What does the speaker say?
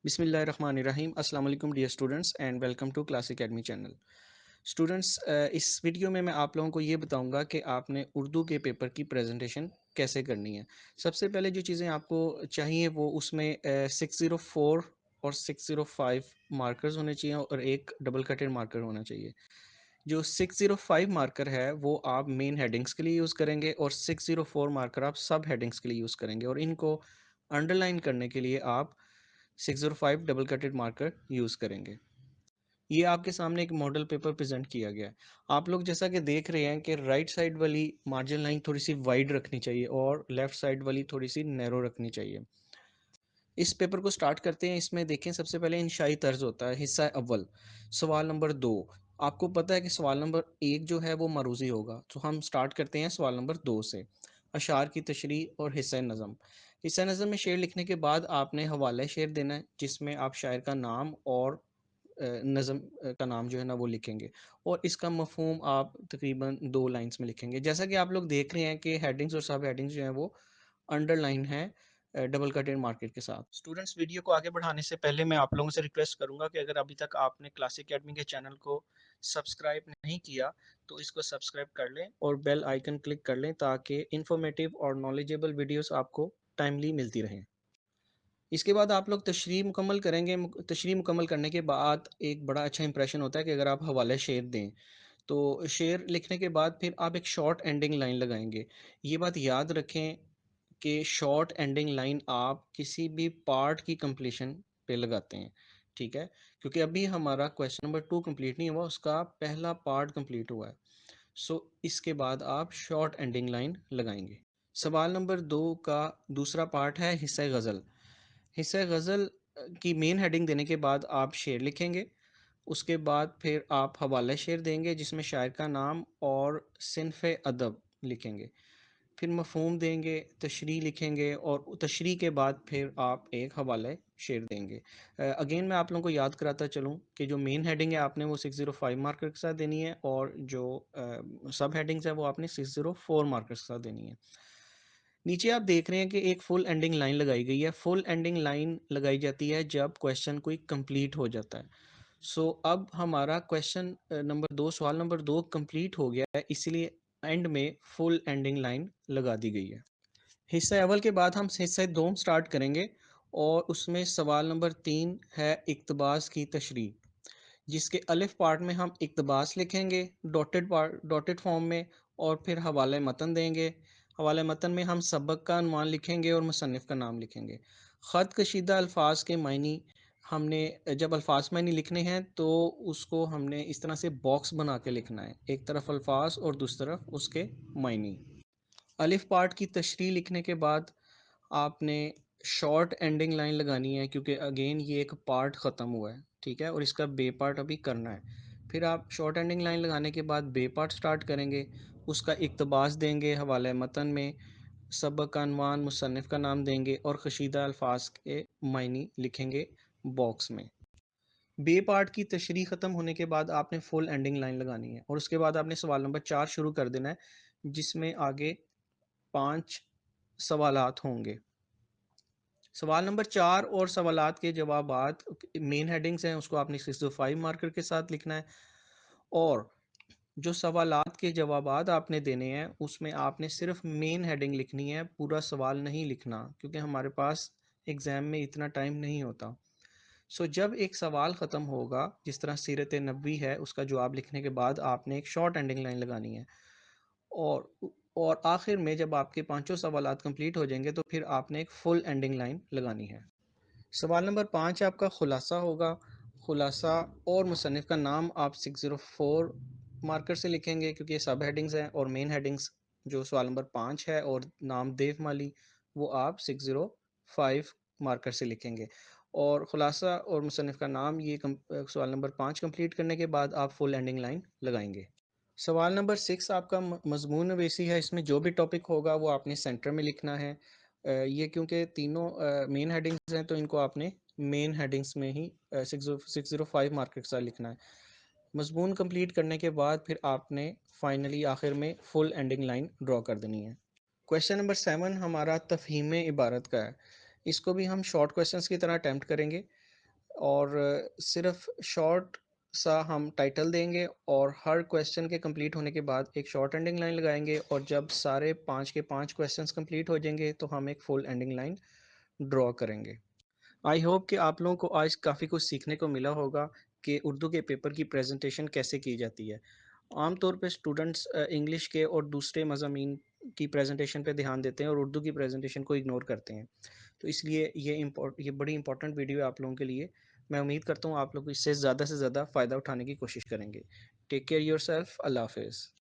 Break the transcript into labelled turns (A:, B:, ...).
A: बिस्मिल्लाहिर्रहमानिर्रहीम अस्सलाम वालेकुम dear students and welcome to class academy channel. Students, इस वीडियो में मैं आप लोगों को ये बताऊंगा कि आपने उर्दू के पेपर की प्रेजेंटेशन कैसे करनी है। सबसे पहले जो चीज़ें आपको चाहिए वो उसमें 604 और 605 मार्कर्स होने चाहिए और एक डबल कटेड मार्कर होना चाहिए। जो 605 मार्कर है वो आप मेन हेडिंग्स के लिए यूज़ करेंगे और 604 मार्कर आप सब हेडिंग्स के लिए यूज़ करेंगे और इनको अंडरलाइन करने के लिए आप 605 डबल कटेड मार्कर यूज़ करेंगे। ये आपके सामने एक मॉडल पेपर प्रेजेंट किया गया है। आप लोग जैसा कि देख रहे हैं कि राइट साइड वाली मार्जिन लाइन थोड़ी सी वाइड रखनी चाहिए और लेफ्ट साइड वाली थोड़ी सी नैरो रखनी चाहिए। इस पेपर को स्टार्ट करते हैं। इसमें देखें, सबसे पहले इंशाई तर्ज होता है, हिस्सा अव्वल, सवाल नंबर 2। आपको पता है कि सवाल नंबर 1 जो है वो मरूजी होगा, तो हम स्टार्ट करते हैं सवाल नंबर 2 से। अशार की तशरीह और हिस्सा नज़म। हिस्सा नज़म में शेर लिखने के बाद आपने हवाला शेर देना है जिसमें आप शायर का नाम और नज़म का नाम जो है ना वो लिखेंगे और इसका मफ़हूम आप तकरीबन 2 लाइन्स में लिखेंगे। जैसा कि आप लोग देख रहे हैं कि हेडिंग्स और सब हेडिंग्स जो हैं वो अंडरलाइन है डबल कटेड मार्केट के साथ। स्टूडेंट्स, वीडियो को आगे बढ़ाने से पहले मैं आप लोगों से रिक्वेस्ट करूंगा कि अगर अभी तक आपने क्लास एकेडमी के चैनल को सब्सक्राइब नहीं किया तो इसको सब्सक्राइब कर लें और बेल आइकन क्लिक कर लें ताकि इंफॉर्मेटिव और नॉलेजेबल वीडियोस आपको टाइमली मिलती रहें। इसके बाद आप लोग तशरीह मुकम्मल करेंगे। तशरीह मुकम्मल करने के बाद एक बड़ा अच्छा इंप्रेशन होता है कि अगर आप हवाले शेर दें, तो शेर लिखने के बाद फिर आप एक शॉर्ट एंडिंग लाइन लगाएंगे। ये बात याद रखें कि शॉर्ट एंडिंग लाइन आप किसी भी पार्ट की कंप्लीशन पे लगाते हैं, ठीक है? क्योंकि अभी हमारा क्वेश्चन नंबर 2 कंप्लीट नहीं हुआ, उसका पहला पार्ट कंप्लीट हुआ है। सो इसके बाद आप शॉर्ट एंडिंग लाइन लगाएंगे। सवाल नंबर 2 का दूसरा पार्ट है हिस्सा गज़ल। हिस्सा गज़ल की मेन हेडिंग देने के बाद आप शेर लिखेंगे। उसके बाद फिर आप हवाला शेर देंगे जिसमें शायर का नाम और सिनफ़ अदब लिखेंगे। फिर मफ़हूम देंगे, तशरीह लिखेंगे और तशरीह के बाद फिर आप एक हवाला शेर देंगे। अगेन मैं आप लोगों को याद कराता चलूँ कि जो मेन हेडिंग है आपने वो 605 मार्कर के साथ देनी है और जो सब हेडिंग्स है वो आपने 604 मार्कर के साथ देनी है। नीचे आप देख रहे हैं कि एक फुल एंडिंग लाइन लगाई गई है। फुल एंडिंग लाइन लगाई जाती है जब क्वेश्चन कोई कंप्लीट हो जाता है। अब हमारा क्वेश्चन नंबर 2, सवाल नंबर 2 कंप्लीट हो गया है, इसीलिए एंड में फुल एंडिंग लाइन लगा दी गई है। हिस्सा अव्वल के बाद हम हिस्सा 2 स्टार्ट करेंगे और उसमें सवाल नंबर 3 है इक्तबास की तशरीह, जिसके अलिफ पार्ट में हम इक्तबास लिखेंगे डॉटेड फॉर्म में और फिर हवाले मतन देंगे। हवाले मतन में हम सबक का अनुमान लिखेंगे और मुसन्निफ़ का नाम लिखेंगे। ख़त कशीदा अल्फाज के मायनी हमने जब अल्फाज मायनी लिखने हैं तो उसको हमने इस तरह से बॉक्स बना के लिखना है, एक तरफ अल्फाज और दूसरी तरफ उसके मायनी। अलिफ पार्ट की तशरीह लिखने के बाद आपने शॉर्ट एंडिंग लाइन लगानी है क्योंकि अगेन ये एक पार्ट ख़त्म हुआ है, ठीक है? और इसका बे पार्ट अभी करना है। फिर आप शॉर्ट एंडिंग लाइन लगाने के बाद बे पार्ट स्टार्ट करेंगे, उसका इक़्तिबास देंगे हवाले मतन में, सबक का अनवान, मुसन्निफ़ का नाम देंगे और कशीदा अल्फाज के मायनी लिखेंगे बॉक्स में। बे पार्ट की तशरीह ख़त्म होने के बाद आपने फुल एंडिंग लाइन लगानी है और उसके बाद आपने सवाल नंबर 4 शुरू कर देना है जिसमें आगे 5 सवालात होंगे। सवाल नंबर 4 और सवालात के जवाबात मेन हेडिंग्स हैं उसको आपने 605 मार्कर के साथ लिखना है और जो सवालात के जवाबात आपने देने हैं उसमें आपने सिर्फ मेन हेडिंग लिखनी है, पूरा सवाल नहीं लिखना क्योंकि हमारे पास एग्ज़ाम में इतना टाइम नहीं होता। जब एक सवाल ख़त्म होगा, जिस तरह सीरत नबवी है उसका जवाब लिखने के बाद आपने एक शॉर्ट एंडिंग लाइन लगानी है और आखिर में जब आपके पांचों सवालात कंप्लीट हो जाएंगे तो फिर आपने एक फुल एंडिंग लाइन लगानी है। सवाल नंबर 5 आपका खुलासा होगा। खुलासा और मुसन्निफ़ का नाम आप 604 मार्कर से लिखेंगे क्योंकि ये सब हेडिंग्स हैं और मेन हेडिंग्स जो सवाल नंबर 5 है और नाम देव माली वो आप 605 मार्कर से लिखेंगे और खुलासा और मुसन्निफ़ का नाम ये सवाल नंबर 5 कंप्लीट करने के बाद आप फुल एंडिंग लाइन लगाएंगे। सवाल नंबर 6 आपका मज़मून नवीसी है। इसमें जो भी टॉपिक होगा वो आपने सेंटर में लिखना है। ये क्योंकि तीनों मेन हेडिंग्स हैं तो इनको आपने मेन हेडिंग्स में ही 605 मार्कर के साथ लिखना है। मज़मून कंप्लीट करने के बाद फिर आपने फाइनली आखिर में फुल एंडिंग लाइन ड्रॉ कर देनी है। क्वेश्चन नंबर 7 हमारा तफ़हीम इबारत का है। इसको भी हम शॉर्ट क्वेश्चंस की तरह अटैम्प्ट करेंगे। और सिर्फ शॉर्ट सा हम टाइटल देंगे और हर क्वेश्चन के कंप्लीट होने के बाद एक शॉर्ट एंडिंग लाइन लगाएंगे, और जब सारे 5 के 5 क्वेश्चंस कंप्लीट हो जाएंगे तो हम एक फुल एंडिंग लाइन ड्रॉ करेंगे। आई होप कि आप लोगों को आज काफ़ी कुछ सीखने को मिला होगा कि उर्दू के पेपर की प्रेजेंटेशन कैसे की जाती है। आमतौर पे स्टूडेंट्स इंग्लिश के और दूसरे मज़ामीन की प्रेजेंटेशन पे ध्यान देते हैं और उर्दू की प्रेजेंटेशन को इग्नोर करते हैं। तो इसलिए ये बड़ी इंपॉर्टेंट वीडियो है आप लोगों के लिए। मैं उम्मीद करता हूँ आप लोग इससे ज़्यादा से ज़्यादा फ़ायदा उठाने की कोशिश करेंगे। Take care yourself. अल्लाह हाफ़िज़।